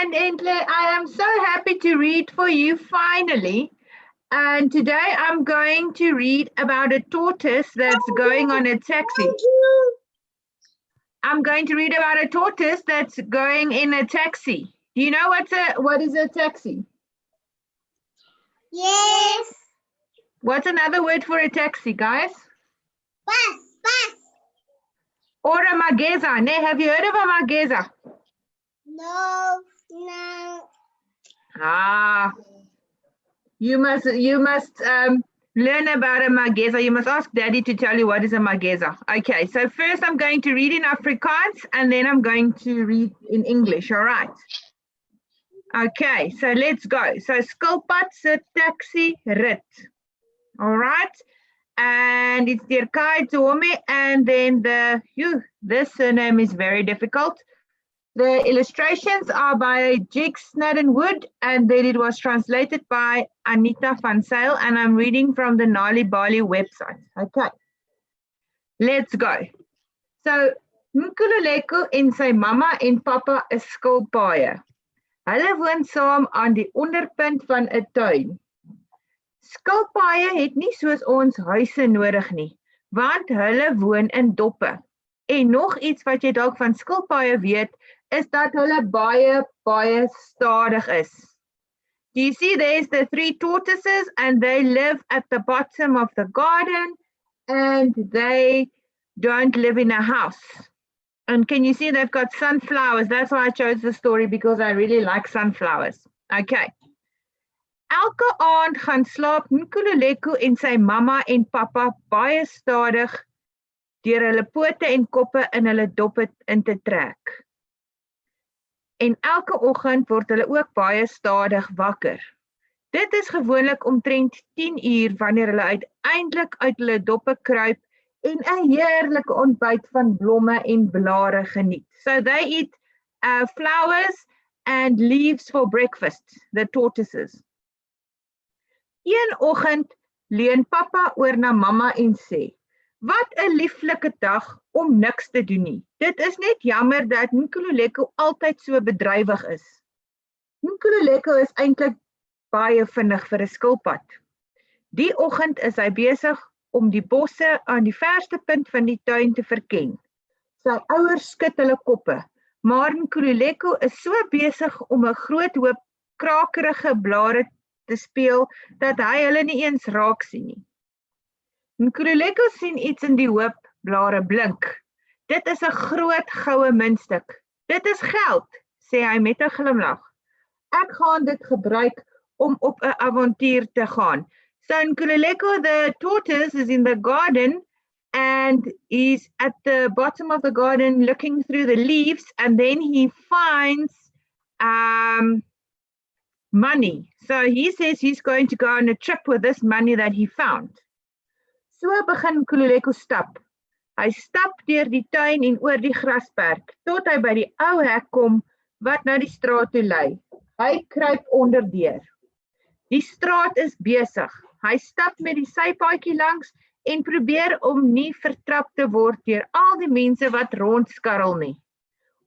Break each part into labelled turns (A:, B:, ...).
A: And Entle, I am so happy to read for you finally. And today I'm going to read about a tortoise that's going on a taxi. I'm going to read about a tortoise that's going in a taxi. Do you know what is a taxi?
B: Yes.
A: What's another word for a taxi, guys?
B: Bus.
A: Or a mageza. Ne, have you heard of a mageza?
B: No.
A: Ah, you must learn about a mageza. You must ask Daddy to tell you what is a mageza. Okay, so first I'm going to read in Afrikaans and then I'm going to read in English, all right? Okay, so let's go. So skilpad se taxi rit, all right? And it's deur Kai Tome, and then this surname is very difficult. The illustrations are by Jig Snadden-Wood, and then it was translated by Anita van Zyl, and I'm reading from the Nali Bali website. Okay, let's go. So, Nkululeko en sy mamma en papa is skilpaaie. Hulle woon saam aan die onderpunt van 'n tuin. Skilpaaie het nie soos ons huise nodig nie, want hulle woon in doppe. En nog iets wat jy dalk van skilpaaie weet, is dat hulle baie stadig is. Do you see there's the 3 tortoises and they live at the bottom of the garden and they don't live in a house. And can you see they've got sunflowers? That's why I chose the story because I really like sunflowers. Okay. Elke aand gaan slaap Nkululeko en sy mamma en papa baie stadig deur hulle pote en koppe in hulle doppe in te trek. En elke oggend word hulle ook baie stadig wakker. Dit is gewoonlik omtrent 10 uur wanneer hulle uiteindelik uit hulle doppe kruip en 'n heerlike ontbyt van blomme en blare geniet. So they eat flowers and leaves for breakfast, the tortoises. Een oggend leun papa oor na mamma en sê, "Wat 'n lieflike dag om niks te doen nie. Dit is net jammer dat Nkululeko altyd so bedrywig is." Nkululeko is eintlik baie vinnig vir 'n skilpad. Die oggend is hy besig om die bosse aan die verste punt van die tuin te verken. Sy ouers skud hulle koppe, maar Nkululeko is so besig om 'n groot hoop krakerige blare te speel dat hy hulle nie eens raak sien nie. Nkululeko sien iets in die hoop blare blink. Dit is 'n groot goue muntstuk. Dit is geld, sê hy met 'n glimlag. Ek gaan dit gebruik om op 'n avontuur te gaan. So Nkululeko, the tortoise, is in the garden and he's at the bottom of the garden looking through the leaves, and then he finds money. So he says he's going to go on a trip with this money that he found. So begin Nkululeko stap. Hy stap deur die tuin en oor die grasperk, tot hy by die ou hek kom wat na die straat toe lei. Hy kruip onderdeur. Die straat is besig. Hy stap met die sypaadjie langs en probeer om nie vertrap te word deur al die mense wat rondskarrel nie.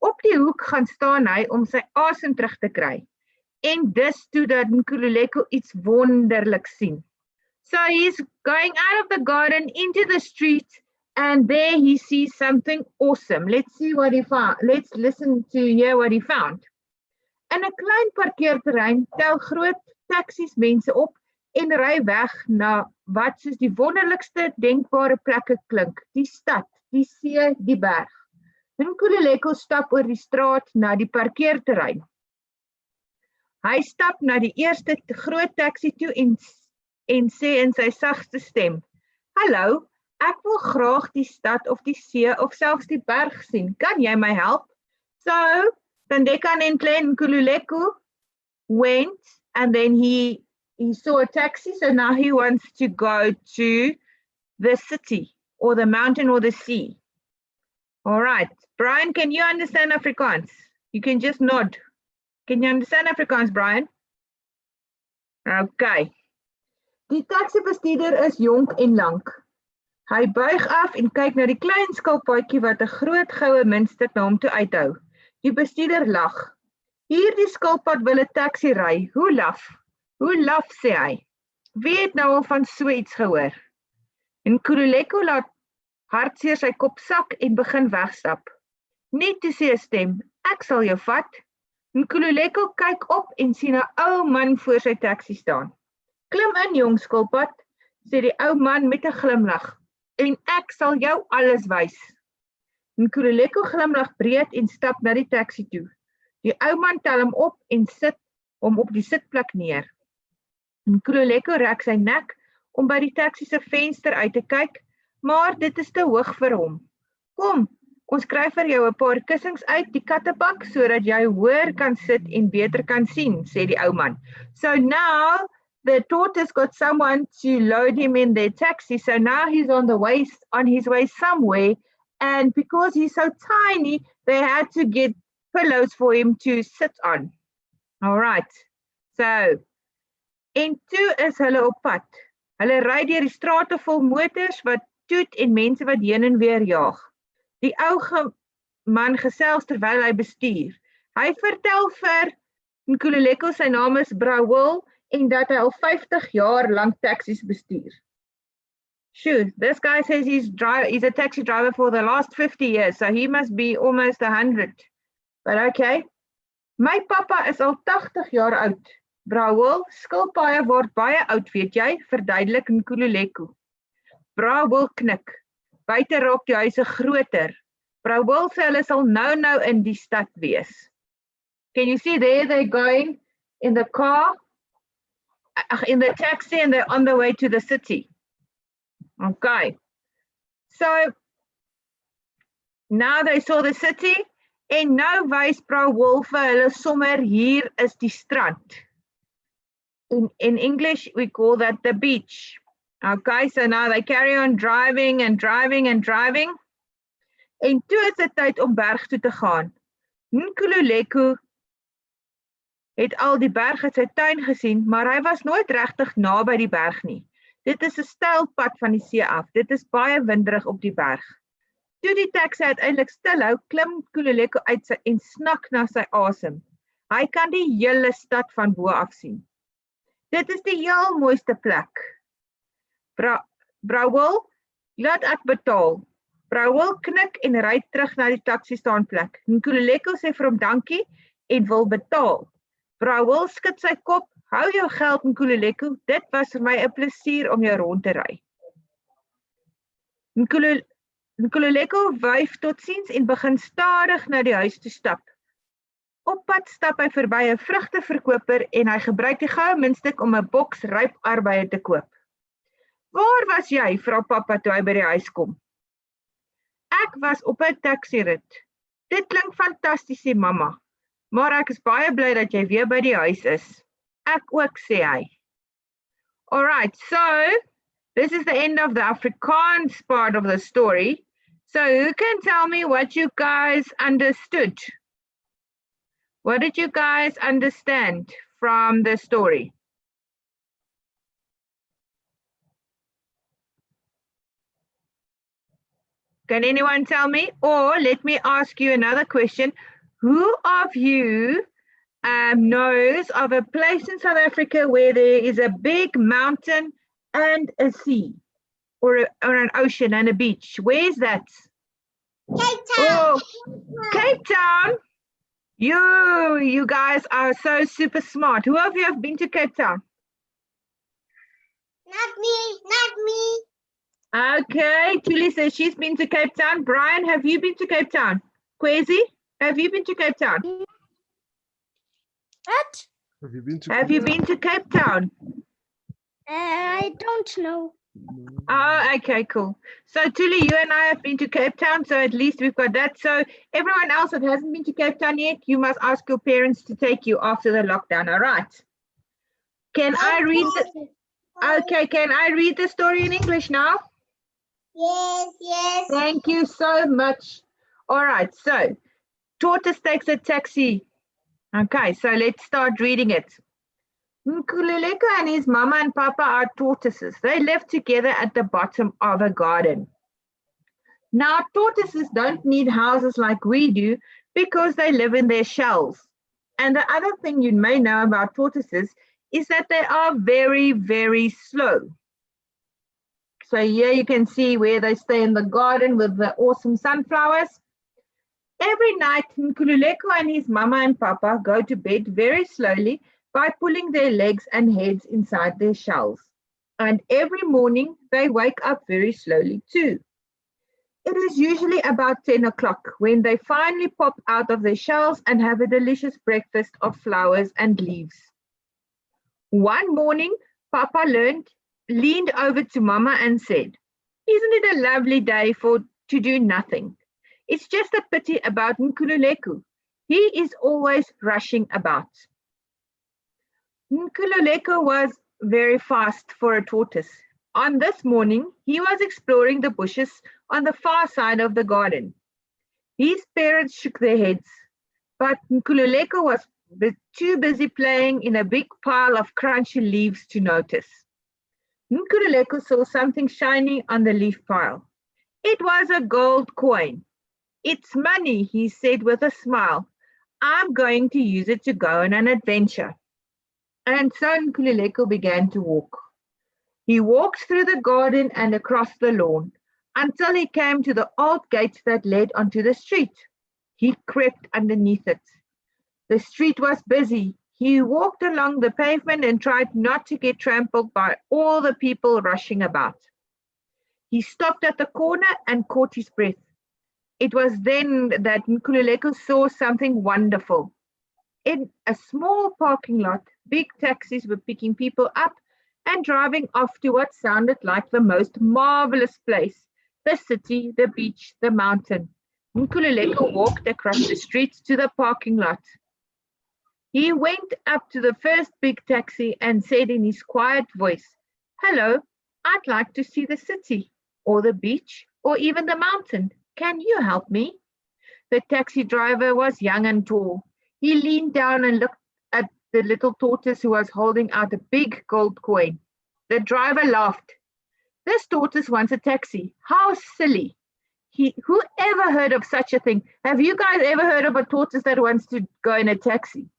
A: Op die hoek gaan staan hy om sy asem terug te kry. En dis toe dat Nkululeko iets wonderlik sien. So he's going out of the garden into the street, and there he sees something awesome. Let's see what he found. Let's listen to hear what he found. In 'n klein parkeerterrein tel groot taksies mense op en ry weg na wat soos die wonderlikste denkbare plekke klink. Die stad, die see, die berg. Nkululeko stap oor die straat na die parkeerterrein. Hy stap na die eerste groot taxi toe en sê in sy sagste stem, "Hallo, ek wil graag die stad of die see of selfs die berg sien. Kan jy my help?" So, Tandeka and Nkululeko went and then he saw a taxi, so now he wants to go to the city or the mountain or the sea. All right, Brian, can you understand Afrikaans? You can just nod. Can you understand Afrikaans, Brian? Okay. Die taxibestuurder is jonk en lank. Hy buig af en kyk na die klein skilpaadjie wat 'n groot goue muntstuk na hom toe uithou. Die bestuurder lag. Hierdie skilpad wil 'n taxi ry. Hoe laf. Hoe laf, sê hy. Wie het nou al van so iets gehoor? En Kululeko laat hartseer sy kop sak en begin wegstap. Net toe sê 'n stem, ek sal jou vat. En Kululeko kyk op en sien 'n ou man voor sy taxi staan. Klim in, jong skilpad, sê die ou man met 'n glimlag. En ek sal jou alles wys. En Kululeko glimlag breed en stap na die taxi toe. Die ou man tel hom op en sit hom op die sitplek neer. En Kululeko rek sy nek om by die taxi se venster uit te kyk, maar dit is te hoog vir hom. Kom, ons kry vir jou 'n paar kussings uit die kattebak sodat jy hoër kan sit en beter kan sien, sê die ou man. So now the tortoise got someone to load him in their taxi, so now he's on his way somewhere, and because he's so tiny, they had to get pillows for him to sit on. All right, so, en toe is hulle op pad. Hulle ry deur die strate vol motors wat toet en mense wat heen en weer jaag. Die ou man gesels terwyl hy bestuur. Hy vertel vir Kululeko sy naam is Brawil en dat hy al 50 jaar lank taxis bestuur. Sure, this guy says he's a taxi driver for the last 50 years, so he must be almost 100. But okay. My papa is al 80 jaar oud. Brawil, skilpaaie word baie oud, weet jy, verduidelik Kululeko. Brawil knik. Buite raak die huise groter. Brawil sê hulle sal nou in die stad wees. Can you see there they're going in the car, in the taxi, and they're on the way to the city. Okay. So now they saw the city en nou wys Brawil vir hulle sommer hier is die strand. In English we call that the beach. Okay, so now they carry on driving and driving and driving. En toe is dit tyd om berg toe te gaan. Kululeko het al die berg uit sy tuin gesien, maar hy was nooit regtig naby die berg nie. Dit is 'n steil pad van die see af. Dit is baie winderig op die berg. Toe die taxi uiteindelik stilhou, klim Kululeko uit en snak na sy asem. Hy kan die hele stad van bo af sien. Dit is die heel mooiste plek. Brawil, laat ek betaal. Brawil knik en ry terug na die taxi staanplek. Kululeko sê vir hom dankie en wil betaal. Brawil skud sy kop, hou jou geld Kululeko, dit was vir my 'n plesier om jou rond te ry. Kululeko wyf totsiens en begin stadig na die huis toe stap. Op pad stap hy verby 'n vrugteverkoper en hy gebruik die goue muntstuk om 'n boks ryp arbeie te koop. Waar was jy, vra pappa toe hy by die huis kom? Ek was op 'n taxirit. Dit klink fantasties, sê mamma. Maar ek is baie bly dat jy weer by die huis is. Ek ook, sê hy. Alright, so this is the end of the Afrikaans part of the story. So who can tell me what you guys understood? What did you guys understand from the story? Can anyone tell me? Or let me ask you another question. Who of you knows of a place in South Africa where there is a big mountain and a sea? Or an ocean and a beach? Where is that?
B: Cape Town.
A: Oh, Cape Town. You guys are so super smart. Who of you have been to Cape Town?
B: Not me.
A: Okay, Julie says she's been to Cape Town. Brian, have you been to Cape Town? Kwesi, have you been to Cape Town?
B: What?
C: Have you been to
A: Cape Town?
B: I don't know.
A: Oh, okay, cool. So Tuli, you and I have been to Cape Town, so at least we've got that. So everyone else that hasn't been to Cape Town yet, you must ask your parents to take you after the lockdown, all right? Can I read the story in English now?
B: Yes.
A: Thank you so much. All right, so Tortoise takes a taxi. Okay, so let's start reading it. Kululeko and his mama and papa are tortoises. They live together at the bottom of a garden. Now, tortoises don't need houses like we do because they live in their shells. And the other thing you may know about tortoises is that they are very, very slow. So here you can see where they stay in the garden with the awesome sunflowers. Every night, Nkululeko and his mama and papa go to bed very slowly by pulling their legs and heads inside their shells. And every morning, they wake up very slowly too. It is usually about 10 o'clock when they finally pop out of their shells and have a delicious breakfast of flowers and leaves. One morning, Papa leaned over to Mama and said, "Isn't it a lovely day to do nothing? It's just a pity about Nkululeko. He is always rushing about." Nkululeko was very fast for a tortoise. On this morning, he was exploring the bushes on the far side of the garden. His parents shook their heads, but Nkululeko was too busy playing in a big pile of crunchy leaves to notice. Nkululeko saw something shiny on the leaf pile. It was a gold coin. "It's money," he said with a smile. "I'm going to use it to go on an adventure." And so Nkululeko began to walk. He walked through the garden and across the lawn until he came to the old gate that led onto the street. He crept underneath it. The street was busy. He walked along the pavement and tried not to get trampled by all the people rushing about. He stopped at the corner and caught his breath. It was then that Nkululeko saw something wonderful. In a small parking lot, big taxis were picking people up and driving off to what sounded like the most marvelous place, the city, the beach, the mountain. Nkululeko walked across the street to the parking lot. He went up to the first big taxi and said in his quiet voice, "Hello, I'd like to see the city, or the beach, or even the mountain. Can you help me?" The taxi driver was young and tall. He leaned down and looked at the little tortoise who was holding out a big gold coin. The driver laughed. "This tortoise wants a taxi. How silly. Who ever heard of such a thing? Have you guys ever heard of a tortoise that wants to go in a taxi?"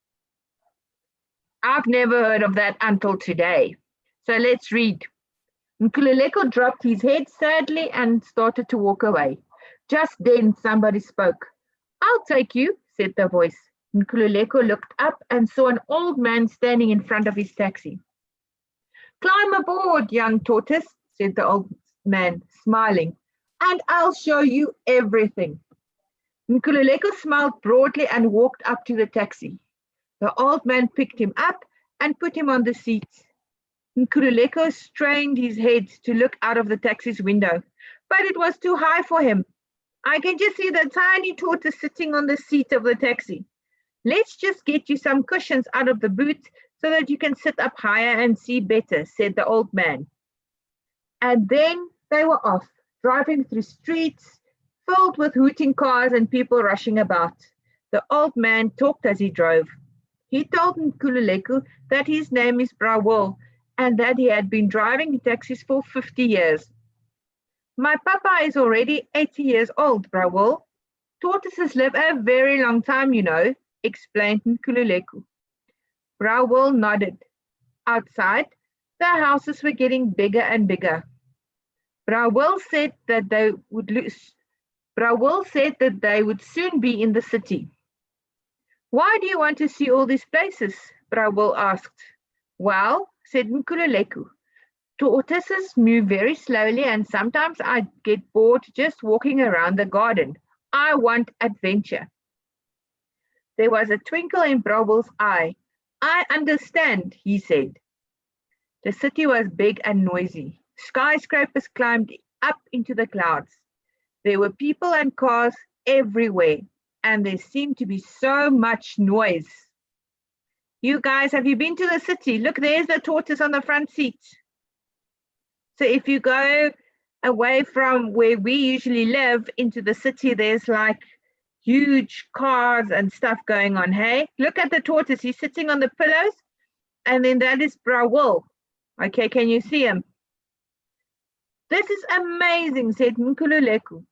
A: I've never heard of that until today. So let's read. Nkululeko dropped his head sadly and started to walk away. Just then somebody spoke. "I'll take you," said the voice. Nkululeko looked up and saw an old man standing in front of his taxi. "Climb aboard, young tortoise," said the old man, smiling, "and I'll show you everything." Nkululeko smiled broadly and walked up to the taxi. The old man picked him up and put him on the seat. Nkululeko strained his head to look out of the taxi's window, but it was too high for him. "I can just see the tiny tortoise sitting on the seat of the taxi. Let's just get you some cushions out of the boot so that you can sit up higher and see better," said the old man. And then they were off, driving through streets filled with hooting cars and people rushing about. The old man talked as he drove. He told Nkululeko that his name is Brawul and that he had been driving taxis for 50 years. "My papa is already 80 years old, Brawul. Tortoises live a very long time, you know," explained Nkululeko. Brawul nodded. Outside, the houses were getting bigger and bigger. Brawul said that they would soon be in the city. "Why do you want to see all these places?" Brawul asked. "Well," said Nkululeko, "tortoises move very slowly and sometimes I get bored just walking around the garden. I want adventure." There was a twinkle in Brawul's eye. "I understand," he said. The city was big and noisy. Skyscrapers climbed up into the clouds. There were people and cars everywhere, and there seemed to be so much noise. You guys, have you been to the city? Look, there's the tortoise on the front seat. So if you go away from where we usually live into the city, there's like huge cars and stuff going on, hey? Look at the tortoise. He's sitting on the pillows, and then that is Brawul. Okay, can you see him? "This is amazing," said Nkululeko.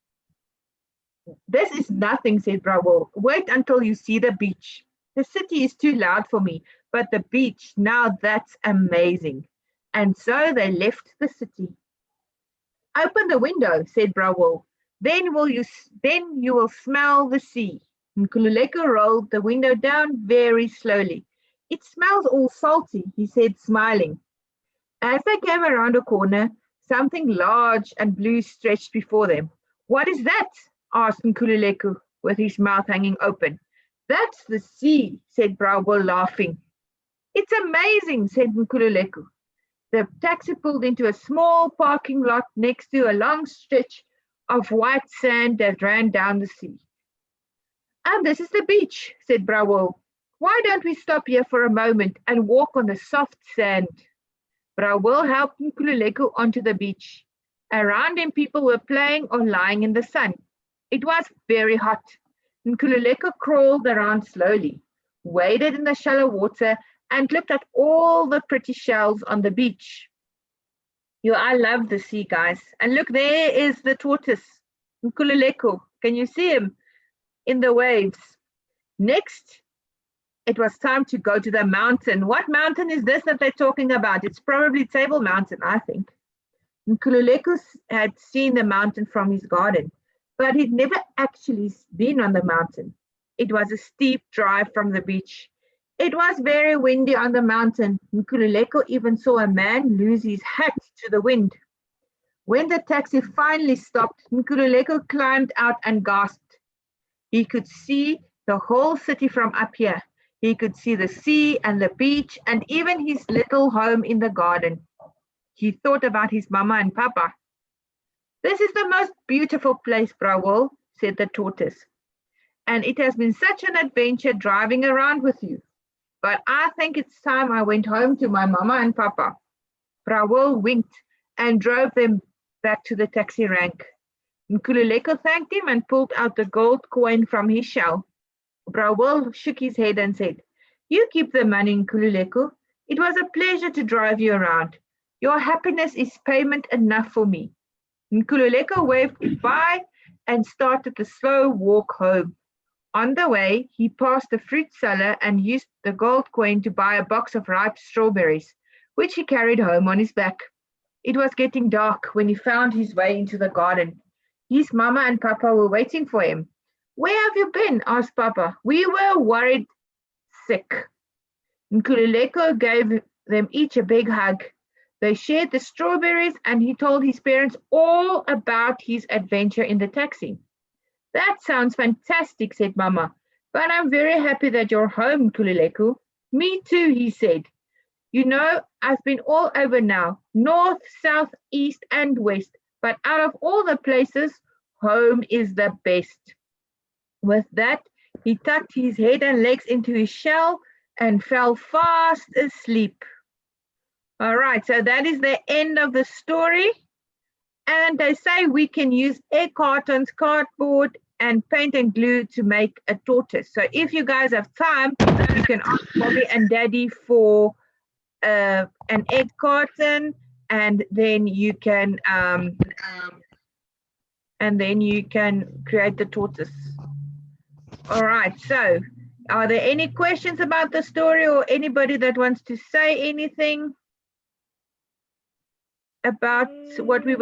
A: "This is nothing," said Brawul. "Wait until you see the beach. The city is too loud for me, but the beach, now that's amazing. And so they left the city. Open the window, said Brawol. Then you will smell the sea. Nkululeko rolled the window down very slowly. It smells all salty, he said, smiling. As they came around a corner, something large and blue stretched before them. What is that? Asked Nkululeko, with his mouth hanging open. That's the sea, said Brawol, laughing. It's amazing, said Nkululeko. The taxi pulled into a small parking lot next to a long stretch of white sand that ran down the sea. And this is the beach, said Brawol. Why don't we stop here for a moment and walk on the soft sand? Brawol helped Nkululeko onto the beach. Around him, people were playing or lying in the sun. It was very hot. Nkululeko crawled around slowly, waded in the shallow water, and looked at all the pretty shells on the beach. I love the sea, guys. And look, there is the tortoise, Nkululeko. Can you see him in the waves? Next, it was time to go to the mountain. What mountain is this that they're talking about? It's probably Table Mountain, I think. Nkululeko had seen the mountain from his garden, but he'd never actually been on the mountain. It was a steep drive from the beach. It was very windy on the mountain. Nkululeko even saw a man lose his hat to the wind. When the taxi finally stopped, Nkululeko climbed out and gasped. He could see the whole city from up here. He could see the sea and the beach and even his little home in the garden. He thought about his mama and papa. This is the most beautiful place, Brawol, said the tortoise. And it has been such an adventure driving around with you. But I think it's time I went home to my mama and papa. Brawol winked and drove them back to the taxi rank. Nkululeko thanked him and pulled out the gold coin from his shell. Brawol shook his head and said, You keep the money, Nkululeko. It was a pleasure to drive you around. Your happiness is payment enough for me. Nkululeko waved goodbye and started the slow walk home. On the way, he passed the fruit seller and used the gold coin to buy a box of ripe strawberries, which he carried home on his back. It was getting dark when he found his way into the garden. His mama and papa were waiting for him. Where have you been? Asked Papa. We were worried sick. Nkululeko gave them each a big hug. They shared the strawberries and he told his parents all about his adventure in the taxi. That sounds fantastic, said Mama. But I'm very happy that you're home, Nkululeko. Me too, he said. You know, I've been all over now, north, south, east, and west. But out of all the places, home is the best. With that, he tucked his head and legs into his shell and fell fast asleep. All right, so that is the end of the story. And they say we can use egg cartons, cardboard, and paint and glue to make a tortoise. So if you guys have time, you can ask Mommy and Daddy for an egg carton, and then you can create the tortoise. All right, so are there any questions about the story or anybody that wants to say anything about what we